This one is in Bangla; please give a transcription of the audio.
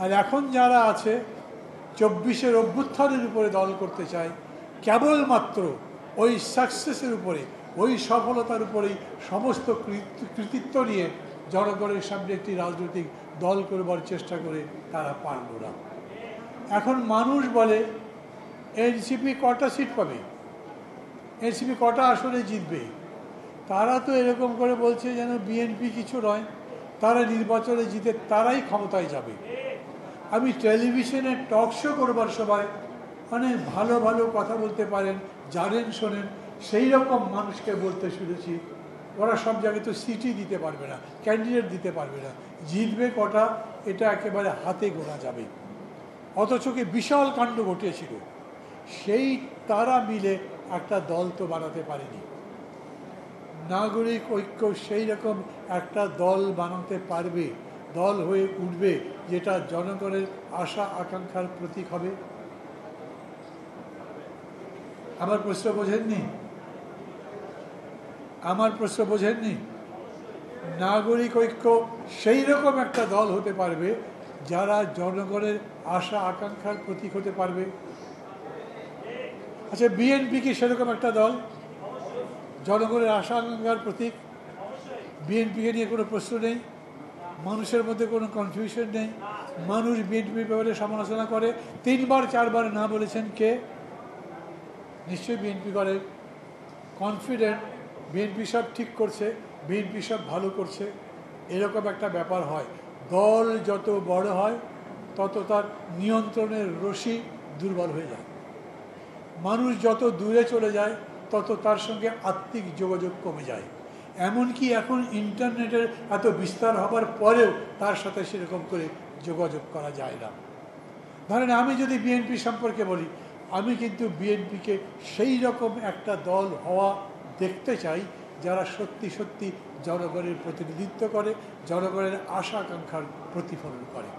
আর এখন যারা আছে 24-এর অভ্যুত্থানের উপরে দল করতে চায়, কেবলমাত্র ওই সাকসেসের উপরে, ওই সফলতার উপরেই সমস্ত কৃতিত্ব নিয়ে জনগণের সামনে একটি রাজনৈতিক দল করবার চেষ্টা করে তারা পারল না। এখন মানুষ বলে এনসিপি কটা সিট পাবে, এনসিপি কটা আসনে জিতবে। তারা তো এরকম করে বলছে যেন বিএনপি কিছু নয়, তারা নির্বাচনে জিতে তারাই ক্ষমতায় যাবে। আমি টেলিভিশনে টক শো করবার সময় অনেক ভালো ভালো কথা বলতে পারেন, জানেন শোনেন, সেই রকম মানুষকে বলতে শুনেছি ওরা সব জায়গায় তো সিটই দিতে পারবে না, ক্যান্ডিডেট দিতে পারবে না, জিতবে কটা এটা একেবারে হাতে গোনা যাবে। অথচ কি বিশাল কাণ্ড ঘটিয়েছিল, সেই তারা মিলে একটা দল তো বানাতে পারেনি। নাগরিক ঐক্য সেই রকম একটা দল বানাতে পারবে, দল হয়ে উঠবে যেটা জনগণের আশা আকাঙ্ক্ষার প্রতীক হবে। আমার প্রশ্ন বোঝেননি? আমার প্রশ্ন বোঝেননি? নাগরিক ঐক্য সেই রকম একটা দল হতে পারবে যারা জনগণের আশা আকাঙ্ক্ষার প্রতীক হতে পারবে। আচ্ছা, বিএনপি কি সেরকম একটা দল, জনগণের আশা আকাঙ্ক্ষার প্রতীক? বিএনপিকে নিয়ে কোনো প্রশ্ন নেই, মানুষের মধ্যে কোনো কনফিউশন নেই। মানুষ বিএনপির ব্যাপারে সমালোচনা করে, 3বার 4বার না বলেছেন কে? নিশ্চয়ই বিএনপি করে। কনফিডেন্ট বিএনপি সব ঠিক করছে, বিএনপি সব ভালো করছে, এরকম একটা ব্যাপার হয়। দল যত বড় হয় তত তার নিয়ন্ত্রণের রশি দুর্বল হয়ে যায়। মানুষ যত দূরে চলে যায় তত তার সঙ্গে আত্মিক যোগাযোগ কমে যায়। এমনকি এখন ইন্টারনেটের এত বিস্তার হবার পরেও তার সাথে সেরকম করে যোগাযোগ করা যায় না। ধরেন আমি যদি বিএনপি সম্পর্কে বলি, আমি কিন্তু বিএনপিকে সেই রকম একটা দল হওয়া দেখতে চাই যারা সত্যি সত্যি জনগণের প্রতিনিধিত্ব করে, জনগণের আশা আকাঙ্ক্ষার প্রতিফলন করে।